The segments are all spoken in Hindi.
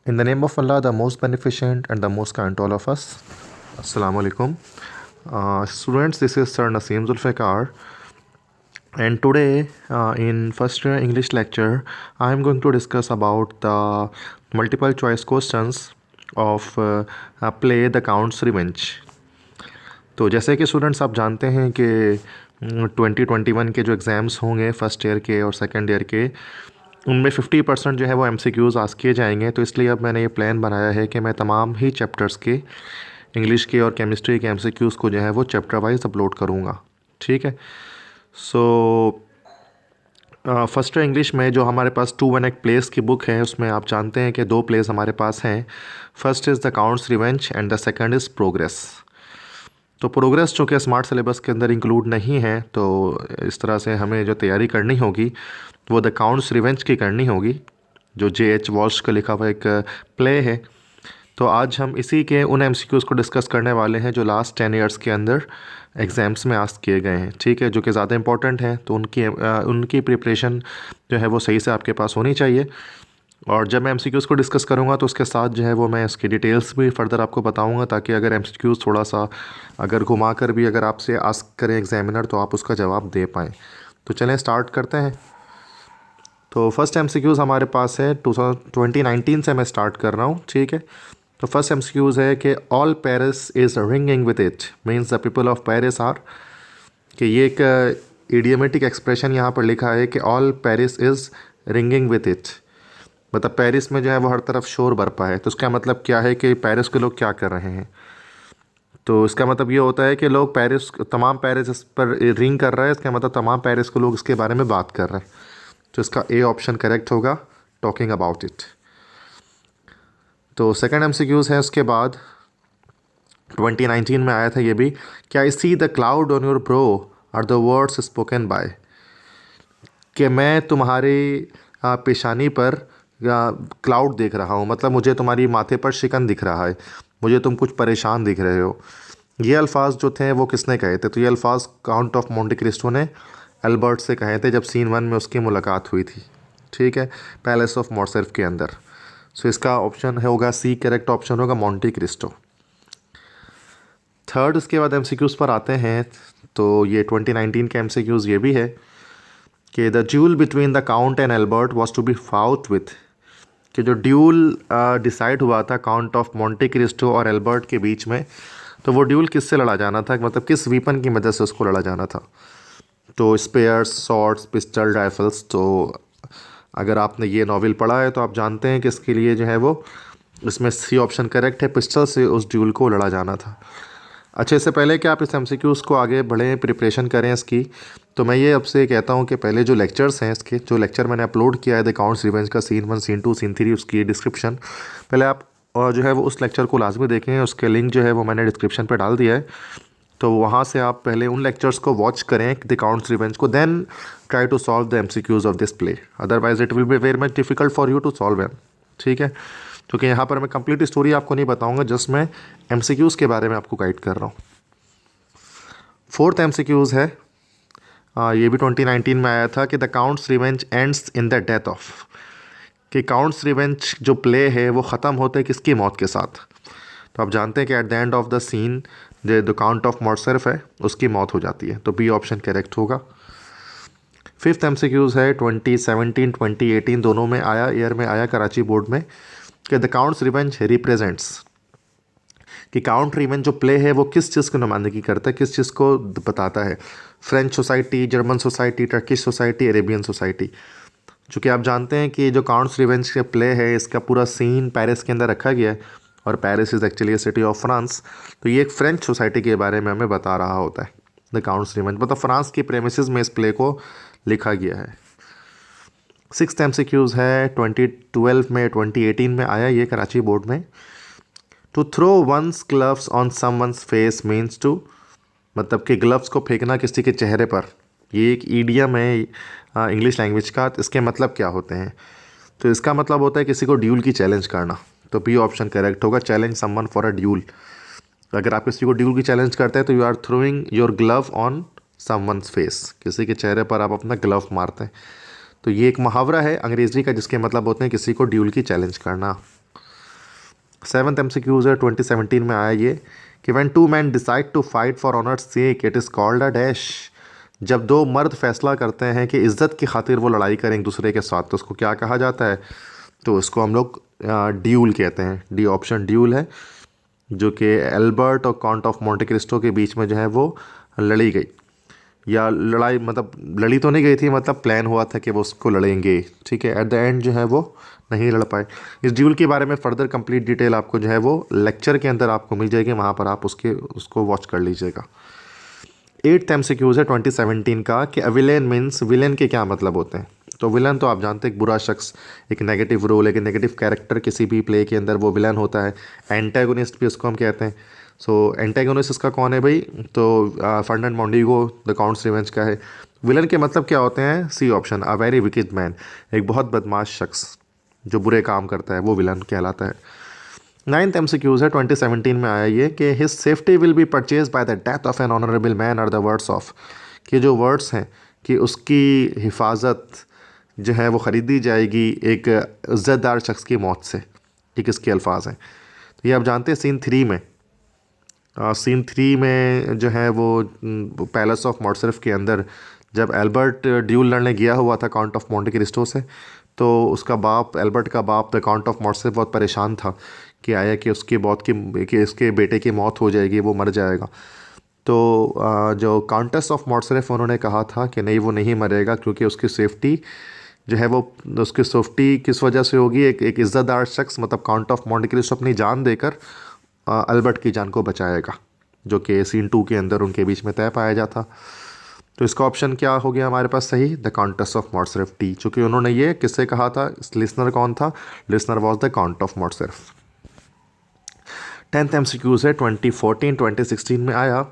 In the name of Allah, the most beneficent and the most kind to all of us. Assalamu alaikum. Students, this is Sir Naseem Zulfikar, and today in first year English lecture, I am going to discuss about the multiple choice questions of play The Count's Revenge. तो जैसे कि स्टूडेंट्स आप जानते हैं कि 2021 के जो एग्ज़ाम्स होंगे फर्स्ट ईयर के और सेकेंड ईयर के, उनमें 50% जो है वो MCQs आस्क किए जाएंगे। तो इसलिए अब मैंने ये प्लान बनाया है कि मैं तमाम ही चैप्टर्स के इंग्लिश के और केमिस्ट्री के MCQs को जो है वो चैप्टर वाइज अपलोड करूँगा। ठीक है। सो फर्स्ट इंग्लिश में जो हमारे पास 2 1 प्लेस की बुक है, उसमें आप जानते हैं कि 2 प्लेस हमारे पास हैं। First is the counts revenge and the second is progress. तो प्रोग्रेस चूँकि स्मार्ट सिलेबस के अंदर इंक्लूड नहीं है, तो इस तरह से हमें जो तैयारी करनी होगी वो द काउंट्स रिवेंज की करनी होगी, जो J.H. वॉल्श का लिखा हुआ एक प्ले है। तो आज हम इसी के उन MCQs को डिस्कस करने वाले हैं जो लास्ट 10 ईयर्स के अंदर एग्ज़ाम्स में आस्क किए गए हैं। ठीक है, जो कि ज़्यादा इंपॉर्टेंट हैं, तो उनकी प्रिपरेशन जो है वो सही से आपके पास होनी चाहिए। और जब मैं MCQs को डिस्कस करूँगा तो उसके साथ जो है वो मैं इसकी डिटेल्स भी फर्दर आपको बताऊँगा, ताकि अगर MCQs थोड़ा सा अगर घुमा कर भी अगर आपसे आस्क करें एग्जामिनर तो आप उसका जवाब दे पाएँ। तो चलें स्टार्ट करते हैं। तो फर्स्ट MCQs हमारे पास है 2019 से मैं स्टार्ट कर रहा हूँ। ठीक है। तो फर्स्ट MCQs है कि all Paris is ringing with it means the people of Paris are, कि ये एक इडियमेटिक एक्सप्रेशन यहाँ पर लिखा है कि all Paris is ringing with it, मतलब पेरिस में जो है वो हर तरफ शोर बरपा है। तो इसका मतलब क्या है कि पेरिस के लोग क्या कर रहे हैं। तो इसका मतलब ये होता है कि लोग तमाम पेरिस इस पर रिंग कर रहा है, इसका मतलब तमाम पेरिस के लोग इसके बारे में बात कर रहे हैं। तो इसका ए ऑप्शन करेक्ट होगा, टॉकिंग अबाउट इट। तो सेकंड MCQs है उसके बाद 2019 में आया था ये भी, क्या I see the cloud on your brow are the words spoken by, कि मैं तुम्हारी पेशानी पर क्लाउड देख रहा हूँ, मतलब मुझे तुम्हारी माथे पर शिकन दिख रहा है, मुझे तुम कुछ परेशान दिख रहे हो। ये अल्फाज जो थे वो किसने कहे थे? तो ये अल्फाज काउंट ऑफ मोंटे क्रिस्टो ने एल्बर्ट से कहे थे जब सीन 1 में उसकी मुलाकात हुई थी। ठीक है, पैलेस ऑफ मोर्सेल्फ के अंदर। सो इसका ऑप्शन होगा सी, करेक्ट ऑप्शन होगा मोंटे क्रिस्टो। थर्ड इसके बाद MCQs पर आते हैं। तो ये 2019 के MCQs ये भी है कि the duel between the count and Albert was to be fought with, कि जो ड्यूल डिसाइड हुआ था काउंट ऑफ मोंटे क्रिस्टो और एल्बर्ट के बीच में, तो वो ड्यूल किससे लड़ा जाना था, मतलब किस वीपन की मदद से उसको लड़ा जाना था। तो स्पेयर्स, सॉर्ड्स, पिस्टल, राइफल्स। तो अगर आपने ये नॉवेल पढ़ा है तो आप जानते हैं कि इसके लिए जो है वो इसमें सी ऑप्शन करेक्ट है, पिस्टल से उस ड्यूल को लड़ा जाना था। अच्छा, इससे पहले कि आप इस MCQs को आगे बढ़ें, प्रिपरेशन करें इसकी, तो मैं ये आपसे कहता हूँ कि पहले जो लेक्चर्स हैं इसके, जो लेक्चर मैंने अपलोड किया है द काउंट्स रिवेंज का सीन 1, सीन 2, सीन 3, उसकी डिस्क्रिप्शन पहले आप और जो है वो उस लेक्चर को लाजमी देखें। उसके लिंक जो है वो मैंने डिस्क्रिप्शन पर डाल दिया है। तो वहाँ से आप पहले उन लेक्चर्स को वॉच करें द काउंट्स रिवेंज को, then try to solve the MCQs of this play, otherwise it will be very much difficult for you to solve them. ठीक है, क्योंकि यहाँ पर मैं कंप्लीट स्टोरी आपको नहीं बताऊँगा, जस्ट मैं MCQs के बारे में आपको गाइड कर रहा हूँ। फोर्थ MCQs है, ये भी 2019 में आया था कि the counts revenge ends in the death of, कि काउंट्स रिवेंज जो प्ले है वो ख़त्म होता है किसकी मौत के साथ। तो आप जानते हैं कि at the end of the scene जो काउंट ऑफ मोर्सेल्फ है उसकी मौत हो जाती है। तो बी ऑप्शन करेक्ट होगा। फिफ्थ MCQs है 2017 2018 दोनों में आया, ईयर में आया कराची बोर्ड में, कि द काउंट्स रिवेंज रिप्रेजेंट्स, कि काउंट रिवेंज जो प्ले है वो किस चीज़ की नुमाइंदगी करता है, किस चीज़ को बताता है। French society, German society, Turkish society, Arabian society. चूँकि आप जानते हैं कि जो काउंट्स रिवेंज के प्ले है इसका पूरा सीन पेरिस के अंदर रखा गया है, और Paris is actually A city of France. तो ये एक फ्रेंच सोसाइटी के बारे में हमें बता रहा होता है द काउंट्स रिवेंज, मतलब फ्रांस की प्रेमिसेस में इस प्ले को लिखा गया है। सिक्स्थ MCQs है 2012 में 2018 में आया ये कराची बोर्ड में, to throw one's gloves on someone's face means to, मतलब कि ग्लव्स को फेंकना किसी के चेहरे पर। ये एक ईडियम है इंग्लिश लैंग्वेज का। तो इसके मतलब क्या होते हैं? तो इसका मतलब होता है किसी को ड्यूल की चैलेंज करना। तो बी ऑप्शन करेक्ट होगा, challenge someone for a dual. अगर आप किसी को ड्यूल की चैलेंज करते हैं तो you are throwing your glove on someone's face, किसी के चेहरे पर आप अपना ग्लव मारते हैं। तो ये एक मुहावरा है अंग्रेज़ी का जिसके मतलब होते हैं किसी को ड्यूल की चैलेंज करना। सेवन्थ MCQs है 2017 में आया ये कि when two man decide to fight for honour sake it is called a dash. जब दो मर्द फैसला करते हैं कि इज़्ज़त की खातिर वो लड़ाई करें एक दूसरे के साथ, तो उसको क्या कहा जाता है? तो इसको हम लोग ड्यूल कहते हैं। डी ऑप्शन ड्यूल है, जो कि एल्बर्ट और काउंट ऑफ मोंटे क्रिस्टो के बीच में जो है वो लड़ी गई। या लड़ाई मतलब लड़ी तो नहीं गई थी, मतलब प्लान हुआ था कि वो उसको लड़ेंगे, ठीक है। एट द एंड जो है वो नहीं लड़ पाए। इस ड्यूल के बारे में फ़र्दर कंप्लीट डिटेल आपको जो है वो लेक्चर के अंदर आपको मिल जाएगी, वहाँ पर आप उसको वॉच कर लीजिएगा। 8th MCQs है 2017 का कि विलेन मीन्स, विलेन के क्या मतलब होते हैं? तो विलन तो आप जानते हैं एक बुरा शख्स, एक नेगेटिव रोल, एक नेगेटिव कैरेक्टर किसी भी प्ले के अंदर वो विलन होता है। एंटागोनिस्ट भी उसको हम कहते हैं। सो एंटागोनिस्ट इसका कौन है भाई? तो Ferdinand Mondego the counts revenge का है। विलन के मतलब क्या होते हैं? C option, a very wicked man, एक बहुत बदमाश शख्स जो बुरे काम करता है वो विलन कहलाता है। 9th MCQs है 2017 में आया ये कि his safety will be purchase by the death of N honourable man और द वर्ड्स ऑफ, कि जो वर्ड्स हैं कि उसकी हिफाजत जो है वो ख़रीदी जाएगी एक इज़्ज़तदार शख्स की मौत से। ठीक, इसके अल्फाज हैं। तो ये आप जानते हैं सीन 3 में जो है वो पैलेस ऑफ मोर्टसरफ के अंदर जब एल्बर्ट ड्यूल लड़ने गया हुआ था काउंट ऑफ मोंटे क्रिस्टो से, तो उसका बाप, एल्बर्ट का बाप द काउंट ऑफ मोर्टसरफ बहुत परेशान था कि आया कि इसके बेटे की मौत हो जाएगी, वो मर जाएगा। तो जो काउंटेस ऑफ मोर्टसरफ उन्होंने कहा था कि नहीं, वो नहीं मरेगा, क्योंकि उसकी सेफ्टी जो है वो, उसकी सेफ्टी किस वजह से होगी? एक इज़्ज़तदार शख्स मतलब काउंट ऑफ मोंटे क्रिस्टो अपनी जान देकर अल्बर्ट की जान को बचाएगा, जो कि सीन 2 के अंदर उनके बीच में तय पाया जाता। तो इसका ऑप्शन क्या हो गया हमारे पास सही? द काउंटेस ऑफ मोर्टसरफ टी, चूँकि उन्होंने ये किससे कहा था? लिसनर कौन था? Listener was the count of Morcerf. 10th MCQs है 2014-2016 में आया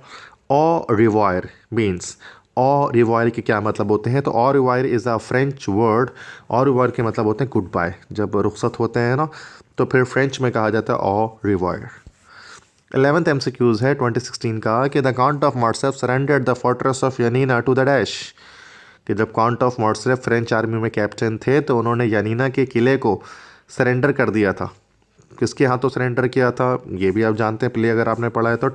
au revoir means, au revoir के क्या मतलब होते हैं? तो au revoir is a French word. Au revoir के मतलब होते हैं गुड बाय, जब रुखसत होते हैं ना, तो फिर फ्रेंच में कहा जाता है ऑ रिवायर। 11th MCQs है 2016 का कि the count of Morcerf surrendered the fortress of Yanina to the dash, कि जब count of Morcerf French army में कैप्टन थे तो उन्होंने यनीना के किले को सरेंडर कर दिया था। किसके हाथों सरेंडर किया था? ये भी आप जानते हैं, प्ले अगर आपने पढ़ा है तो,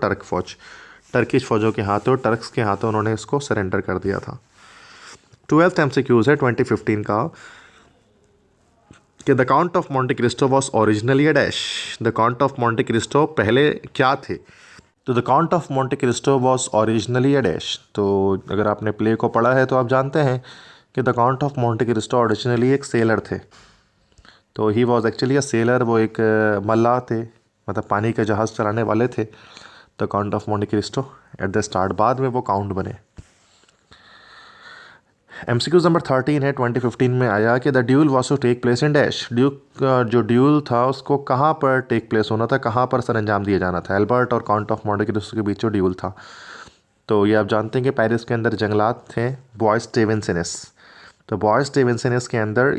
टर्किश फ़ौजों के हाथों, टर्क्स के हाथों उन्होंने इसको सरेंडर कर दिया था। 12th MCQs है 2015 का कि the count of Monte Christo was originally a dash. The count of Monte Christo पहले क्या थे? तो the count of Monte Christo was originally a dash. तो अगर आपने प्ले को पढ़ा है तो आप जानते हैं कि the count of Monte Christo originally एक सेलर थे। तो he was actually a seller, वो एक मल्लाह थे, मतलब पानी के जहाज़ चलाने वाले थे, the count of Monte Christo at the start. बाद में वो काउंट बने। MCQs नंबर 13 है 2015 में आया कि the duel was to take place in dash. जो ड्यूल था उसको कहाँ पर टेक प्लेस होना था, कहाँ पर सर अंजाम दिया जाना था? एल्बर्ट और काउंट ऑफ मोंटे क्रिस्टो के बीच जो ड्यूल था, तो ये आप जानते हैं कि पेरिस के अंदर जंगलात थे बॉयस स्टेवेंसनेस। तो बॉयस स्टेवेंसनेस के अंदर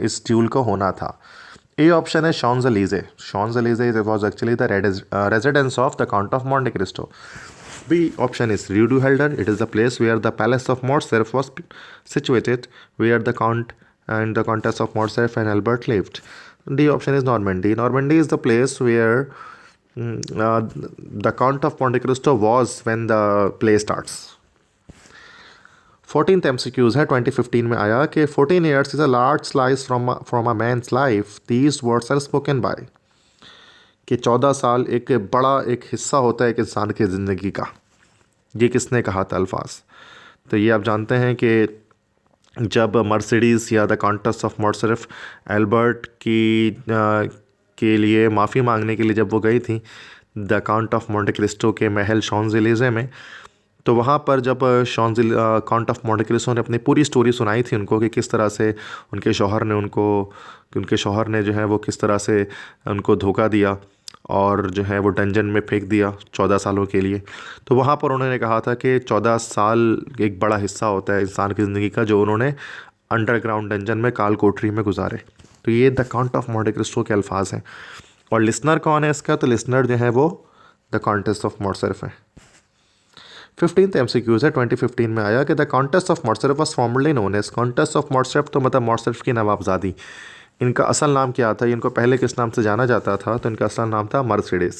इस ड्यूल को होना था। ए ऑप्शन है Champs Elysees. Champs Elysees was actually the residence of the count of Monte Cristo. B option is Rudolfelder. It is the place where the palace of Morcerf was situated, where the count and the countess of Morcerf and Albert lived. D option is Normandy. Normandy is the place where the Count of Monte Cristo was when the play starts. 14th MCQs है 2015 में आया कि 14 years is a large slice from a man's life. These words are spoken by, कि 14 साल एक हिस्सा होता है एक इंसान की ज़िंदगी का। ये किसने कहा था अल्फाज? तो ये आप जानते हैं कि जब मर्सिडीज़ या द काउंटेस ऑफ मोर्टसरफ एल्बर्ट के लिए माफ़ी मांगने के लिए जब वो गई थी the count of Monte Christo के महल शॉन्ज़-एलीज़े में, तो वहाँ पर जब काउंट ऑफ मोंटे क्रिस्टो ने अपनी पूरी स्टोरी सुनाई थी उनको कि किस तरह से उनके शौहर ने जो है वो किस तरह से उनको धोखा दिया और जो है वो डंजन में फेंक दिया 14 सालों के लिए, तो वहाँ पर उन्होंने कहा था कि 14 साल एक बड़ा हिस्सा होता है इंसान की ज़िंदगी का जो उन्होंने अंडरग्राउंड डंजन में काल कोठरी में गुजारे। तो ये the count of Monte Christo के अल्फाज हैं। और लिसनर कौन है इसका? तो लिसनर जो है वो द काउंटेस ऑफ मोर्टसरफ है। 15th MCQs है 2015 में आया कि the countess of Morcerf was formally known as countess of Morcerf. तो मतलब मोर्टसरफ की नवाबजादी, इनका असल नाम क्या था, इनको पहले किस नाम से जाना जाता था, तो इनका असल नाम था Mercedes,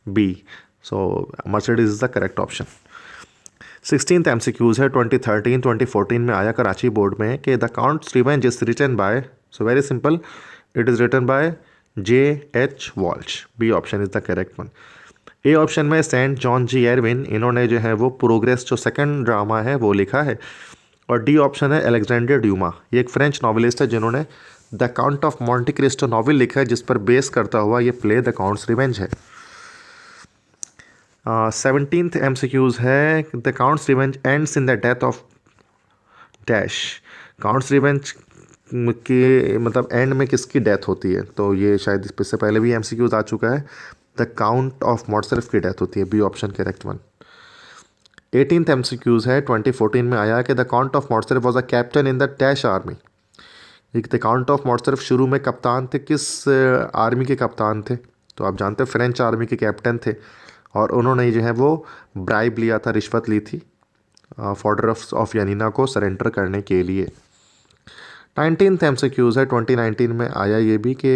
B. So Mercedes is the correct option. 16th MCQs है 2013 2014 में आया कराची बोर्ड में कि the counts revenge is written by, so very simple, it is written by J.H. Walsh, B option is the correct one. A option में सेंट जॉन जी एरविन, इन्होंने जो है वो प्रोग्रेस जो सेकंड ड्रामा है वो लिखा है। और डी ऑप्शन है अलेक्जेंडर ड्यूमा, ये एक फ्रेंच नॉवलिस्ट है जिन्होंने the count of Monte Christo novel लिखा है, जिस पर बेस करता हुआ ये प्ले द काउंट्स रिवेंज है। 17th MCQs है the counts revenge ends in the death of dash. Counts revenge की मतलब एंड में किसकी डेथ होती है, तो ये शायद इससे पहले भी MCQs आ चुका है। द काउंट ऑफ मोर्टसर्फ की डेथ होती है, B option correct one. 18th MCQs है 2014 में आया कि the count of Morcerf was a captain in the dash army. The count of Morcerf शुरू में कप्तान थे, किस आर्मी के कप्तान थे, तो आप जानते हैं फ्रेंच आर्मी के कैप्टन थे। और उन्होंने जो है वो ब्राइब लिया था, रिश्वत ली थी फोर्ट्रेस ऑफ यानीना को सरेंडर करने के लिए। 19th MCQs है 2019 में आया ये भी कि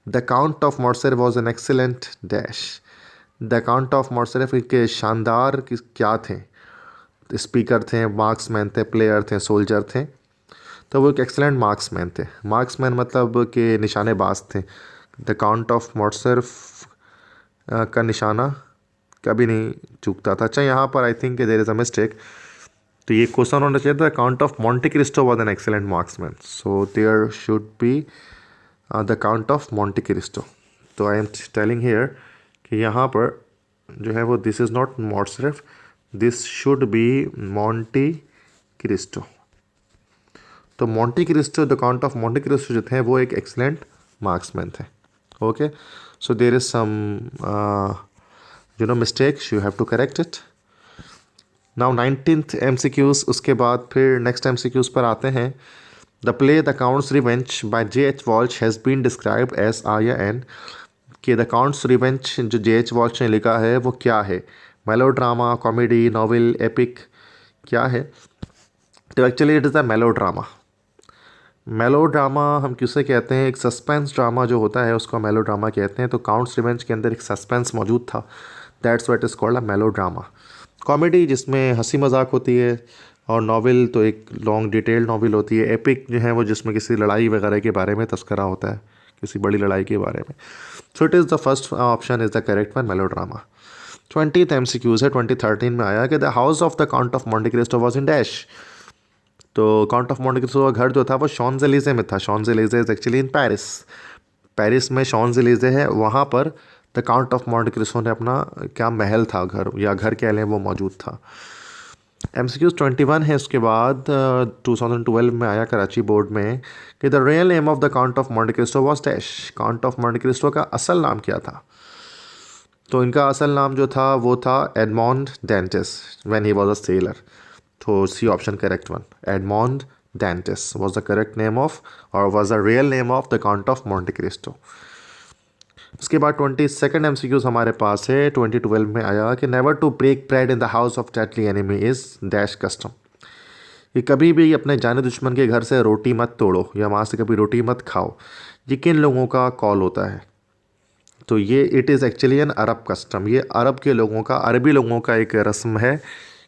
the count of Morcerf was an excellent dash. The count of Morcerf के शानदार क्या थे, स्पीकर थे, मार्क्समैन थे, प्लेयर थे, सोल्जर थे, तो वो एक एक्सेलेंट मार्क्समैन थे। मार्क्समैन मतलब कि निशानेबाज थे। द काउंट ऑफ मोर्टसर्फ का निशाना कभी नहीं चूकता था। अच्छा, यहाँ पर I think there is a mistake, तो ये क्वेश्चन होना चाहिए था count of Monte Cristo was an excellent marksman, so there should be the count of Monte Cristo. तो आई एम टेलिंग हियर कि यहाँ पर जो है वो this is not Morcerf, this should be Monte Cristo. तो Monte Cristo, the count of Monte Cristo जो थे वो एक एक्सेलेंट मार्क्समैन थे। Okay, so there is some mistakes, you have to correct it. Now 19th MCQs, उसके बाद फिर नेक्स्ट MCQs पर आते हैं। The play the counts revenge by J.H. Walsh has been described as IN, कि द काउंट्स रिवेंज जो J.H. वॉल्श ने लिखा है वो क्या है, मेलो ड्रामा, कॉमेडी, नॉवेल, एपिक, क्या है, तो एक्चुअली इट इज़ अ मेलो ड्रामा। मेलो ड्रामा हम किसे कहते हैं, एक सस्पेंस ड्रामा जो होता है उसको मेलो ड्रामा कहते हैं। तो काउंट्स रिवेंज के अंदर एक सस्पेंस मौजूद था, दैट्स व्हाट इज़ कॉल्ड अ मेलो ड्रामा। कॉमेडी जिसमें हंसी मजाक होती है, और नॉवेल तो एक लॉन्ग डिटेल नॉवेल होती है। एपिक जो है वो जिसमें किसी लड़ाई वगैरह के बारे में तस्करा होता है, किसी बड़ी लड़ाई के बारे में। So it is the first option is the correct one, melodrama. 20th MCQs है 2013 में आया कि the house of the count of Monte Cristo was in dash. तो काउंट ऑफ मॉन्टे क्रिस्टो का घर जो था वो शॉन्ज़-एलिज़े में था। Champs Elysees is actually in Paris, Paris में शॉन्ज़-एलिज़े है, वहाँ पर the count of Monte Cristo ने अपना क्या महल था, घर या घर कह लें, वो मौजूद था। MCQs 21 है उसके बाद 2012 में आया कराची बोर्ड में कि the real name of the count of Monte Cristo was dash. Count of Monte Cristo का असल नाम क्या था, तो इनका असल नाम जो था वो था Edmond Dantes when he was a sailor. तो C option correct one, Edmond Dantes was the correct name of, और was the real name of the count of Monte Cristo. उसके बाद 22nd MCQs हमारे पास है 2012 में आया कि never to break bread in the house of deadly enemy is dash custom. कि कभी भी अपने जाने दुश्मन के घर से रोटी मत तोड़ो या वहाँ से कभी रोटी मत खाओ, ये किन लोगों का कॉल होता है, तो ये it is actually an Arab custom. ये अरब के लोगों का, अरबी लोगों का एक रस्म है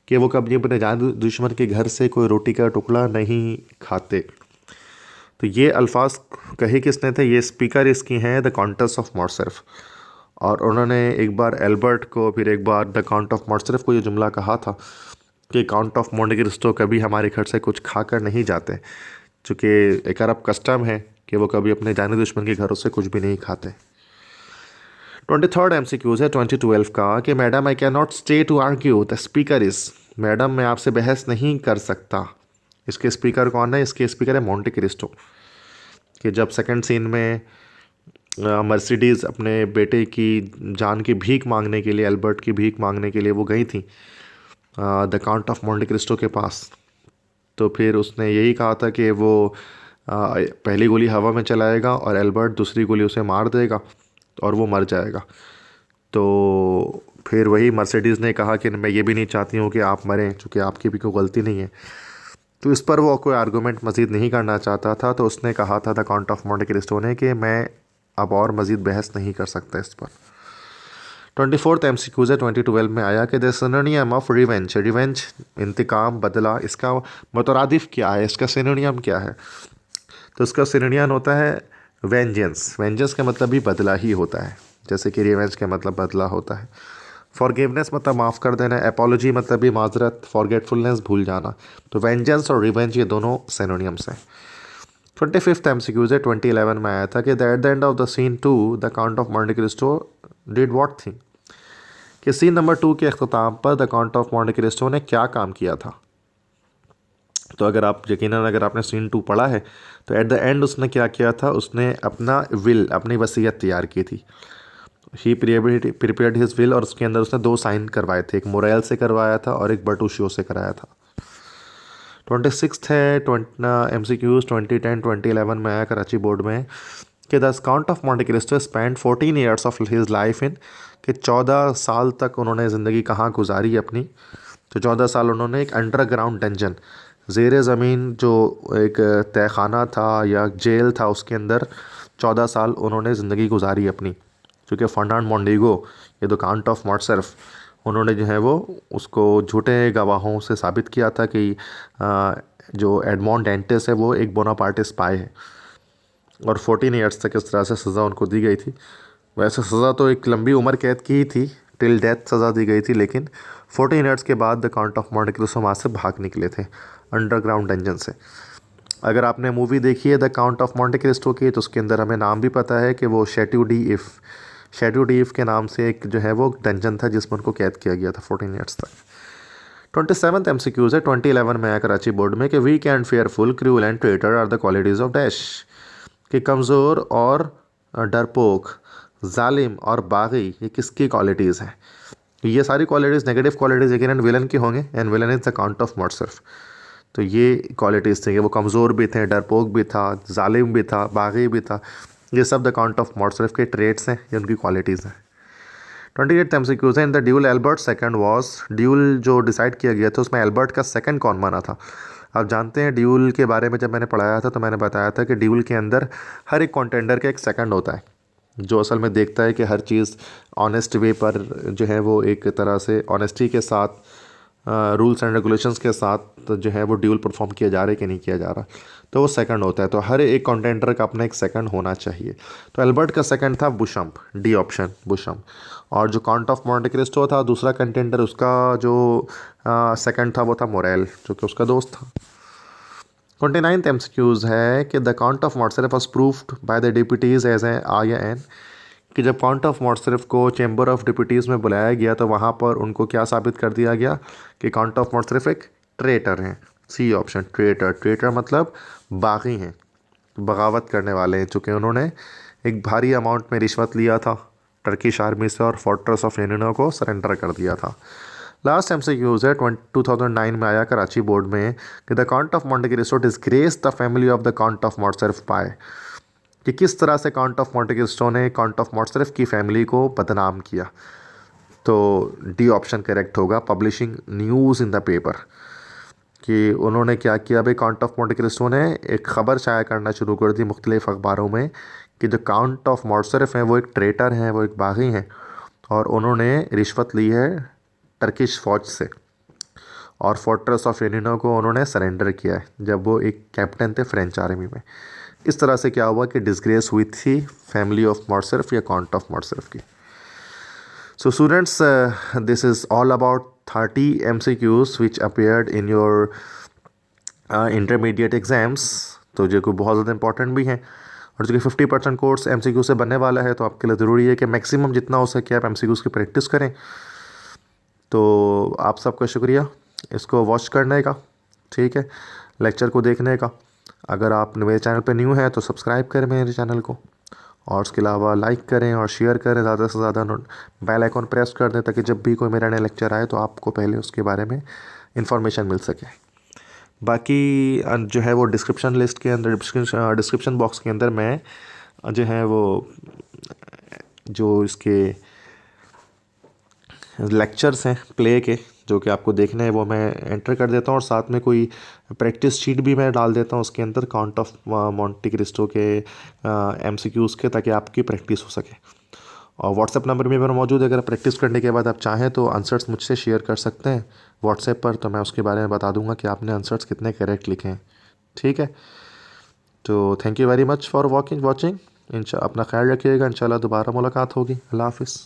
कि वो कभी अपने जाने दुश्मन के घर से कोई रोटी का टुकड़ा नहीं खाते। तो ये अल्फाज कहे किसने थे, ये स्पीकर इसकी हैं द काउंटेस ऑफ मोर्टसर्फ, और उन्होंने एक बार एल्बर्ट को, फिर एक बार द काउंट ऑफ मोर्टसर्फ को ये जुमला कहा था कि काउंट ऑफ मॉन्टे क्रिस्टो कभी हमारे घर से कुछ खाकर नहीं जाते, चूँकि एक अरब कस्टम है कि वो कभी अपने जाने दुश्मन के घरों से कुछ भी नहीं खाते। 23rd MCQs है 2012 का कि madam I can not stay to argue, the speaker is. Madam मैं आपसे बहस नहीं कर सकता, इसके स्पीकर कौन है, इसके स्पीकर है मॉन्टे क्रिस्टो। कि जब सेकंड सीन में मर्सिडीज़ अपने बेटे की जान की भीख मांगने के लिए, एल्बर्ट की भीख मांगने के लिए वो गई थी the count of Monte Christo के पास, तो फिर उसने यही कहा था कि वो पहली गोली हवा में चलाएगा और एल्बर्ट दूसरी गोली उसे मार देगा और वो मर जाएगा। तो फिर वही मर्सिडीज़ ने कहा कि मैं ये भी नहीं चाहती हूँ कि आप मरें, चूँकि आपकी भी कोई गलती नहीं है। तो इस पर वो कोई आर्गूमेंट मज़ीद नहीं करना चाहता था, तो उसने कहा था the count of Monte Cristo ने कि मैं अब और मज़ीद बहस नहीं कर सकता इस पर। 24th MCQ है 2012 में आया कि the synonym of revenge, revenge इंतकाम, बदला, इसका मुतरादिफ क्या है, इसका सिनोनियम क्या है। तो इसका सिनोनियम होता है वेंजेंस। वेंजेंस का मतलब भी बदला ही होता है, जैसे कि रिवेंज का मतलब बदला होता है। फॉरगिवनेस मतलब माफ़ कर देना, एपोलॉजी मतलब भी माजरत, फॉरगेटफुलनेस भूल जाना। तो वेंजेंस और रिवेंज ये दोनों सिनोनियम्स हैं। 25th MCQ है 2011 में आया था कि at the end of the scene 2 the count of Monte Cristo did what thing, कि सीन नंबर 2 के अख्ताम पर the count of Monte Cristo ने क्या काम किया था। तो अगर आप यकीनन अगर आपने सीन 2 पढ़ा है तो एट द एंड उसने क्या किया था, उसने अपना विल, अपनी वसीयत तैयार की थी। ही प्रिपेयर्ड हिज विल, और उसके अंदर उसने 2 साइन करवाए थे, एक मोरेल से करवाया था और एक बर्टूशियो से कराया था। 26th है MCQs 2010 2011 में आया कराची बोर्ड में कि the count of Monte Christo spend 14 years of his life in, कि 14 साल तक उन्होंने ज़िंदगी कहाँ गुजारी अपनी। तो 14 साल उन्होंने एक अंडरग्राउंड डंजन, ज़ेर ज़मीन जो एक तहखाना था या जेल था, उसके अंदर 14 साल उन्होंने ज़िंदगी गुजारी अपनी। क्योंकि फर्नांड मोंडिगो, ये द काउंट ऑफ मोंटसेर्फ, उन्होंने जो है वो उसको झूठे गवाहों से साबित किया था कि जो एडमोंड डेंटिस है वो एक बोनापार्टे स्पाई है, और 14 ईयर्स तक इस तरह से सज़ा उनको दी गई थी। वैसे सज़ा तो एक लंबी उम्र कैद की ही थी, टिल डेथ सज़ा दी गई थी, लेकिन 14 ईयर्स के बाद the count of Monte Christo वहाँ से भाग निकले थे अंडरग्राउंड डंजन से। अगर आपने मूवी देखी है the count of Monte Christo की, तो उसके अंदर हमें नाम भी पता है कि वो शैट्यू डी इफ़, शैट्यू डी इफ़ के नाम से एक जो है वो डंजन था जिसमें उनको कैद किया गया था 14 ईयर्स तक। 27th MCQs है 2011 में आया कराची बोर्ड में कि weak and fearful, cruel and traitor are the qualities of dash, कि कमज़ोर और डरपोक, जालिम और बागी, ये किसकी क्वालिटीज़ हैं। ये सारी क्वालिटीज़ नेगेटिव क्वालिटीज़ यकीनन विलन की होंगे, and villain is the count of Morcerf. तो ये क्वालिटीज़ थी कि वो कमज़ोर भी थे, डरपोक भी था, जालिम भी था, बागी भी था। ये सब द काउंट ऑफ मोंटसेर्फ के ट्रेट्स हैं, ये उनकी क्वालिटीज़ हैं। 28th MCQs है in the dual Albert second was, dual जो डिसाइड किया गया था उसमें एल्बर्ट का सेकंड कौन बना था। आप जानते हैं ड्यूल के बारे में जब मैंने पढ़ाया था तो मैंने बताया था कि ड्यूल के अंदर हर एक कॉन्टेंडर का एक सेकंड होता है, जो असल में देखता है कि हर चीज़ ऑनेस्ट वे पर जो है वो एक तरह से ऑनेस्टी के साथ, रूल्स एंड रेगुलेशंस के साथ जो है वो ड्यूल परफॉर्म किया जा रहा है कि नहीं किया जा रहा, तो वो सेकंड होता है। तो हर एक कंटेंडर का अपना एक सेकंड होना चाहिए। तो एल्बर्ट का सेकंड था बुशम्प, डी ऑप्शन बुशम्प। और जो काउंट ऑफ मोंटे क्रिस्टो था दूसरा कंटेंडर, उसका जो सेकंड था वो था मोरेल, जो कि उसका दोस्त था। 29th MCQs है कि the count of Morcerf was proved by the deputies as a IN, कि जब काउंट ऑफ मोंटसेर्फ को चैम्बर ऑफ डिप्यूटीज़ में बुलाया गया तो वहाँ पर उनको क्या साबित कर दिया गया कि काउंट ऑफ मोंटसेर्फ एक ट्रेटर हैं। C option, traitor. ट्रेटर मतलब बागी हैं, बगावत करने वाले हैं, चूँकि उन्होंने एक भारी अमाउंट में रिश्वत लिया था टर्किश आर्मी से और फोर्ट्रेस ऑफ येनिनो को सरेंडर कर दिया था। लास्ट MCQs है 2009 में आया कराची बोर्ड में कि the count of Monte Cristo disgrace the family of the count of Morcerf by, कि किस तरह से काउंट ऑफ मोंटे क्रिस्टो ने काउंट ऑफ मोंटसेर्फ की फैमिली को बदनाम किया। तो डी ऑप्शन करेक्ट होगा, publishing news in the paper, कि उन्होंने क्या किया भाई, काउंट ऑफ मोंटे क्रिस्टो ने एक ख़बर शाया करना शुरू कर दी मुख्तलिफ अखबारों में कि जो काउंट ऑफ मोंटसेर्फ हैं वो एक ट्रेटर हैं, वो एक बागी हैं, और उन्होंने रिश्वत ली है टर्किश फ़ौज से, और फोर्ट्रेस ऑफ येनिनो को उन्होंने सरेंडर किया है जब वो एक कैप्टन थे फ्रेंच आर्मी में। इस तरह से क्या हुआ कि डिस्ग्रेस हुई थी फैमिली ऑफ मोंटसेर्फ या काउंट ऑफ मोंटसेर्फ की। So students, this is all about 30 MCQs which appeared in your intermediate exams, तो जो कि बहुत ज़्यादा इंपॉर्टेंट भी हैं, और जो कि 50% कोर्स MCQ से बनने वाला है, तो आपके लिए ज़रूरी है कि मैक्सिमम जितना हो सके आप MCQs की प्रैक्टिस करें। तो आप सबका शुक्रिया इसको वॉच करने का, ठीक है, लेक्चर को देखने का। अगर आप मेरे चैनल पर न्यू हैं तो सब्सक्राइब करें मेरे चैनल को, और उसके अलावा लाइक करें और शेयर करें, ज़्यादा से ज़्यादा बेल आइकॉन प्रेस कर दें ताकि जब भी कोई मेरा नया लेक्चर आए तो आपको पहले उसके बारे में इंफॉर्मेशन मिल सके। बाकी जो है वो डिस्क्रिप्शन लिस्ट के अंदर, डिस्क्रिप्शन बॉक्स के अंदर मैं जो है वो जो इसके लेक्चर्स हैं प्ले के, जो कि आपको देखना है वो मैं एंटर कर देता हूँ, और साथ में कोई प्रैक्टिस शीट भी मैं डाल देता हूँ उसके अंदर, काउंट ऑफ मोंटे क्रिस्टो के MCQs के, ताकि आपकी प्रैक्टिस हो सके। और व्हाट्सएप नंबर भी मेरा मौजूद है, अगर प्रैक्टिस करने के बाद आप चाहें तो आंसर्स मुझसे शेयर कर सकते हैं व्हाट्सएप पर, तो मैं उसके बारे में बता दूंगा कि आपने आंसर्स कितने करेक्ट लिखे हैं। ठीक है, तो thank you very much for watching. अपना ख्याल रखिएगा, इंशाल्लाह दोबारा मुलाकात होगी। अल्लाह हाफिज़।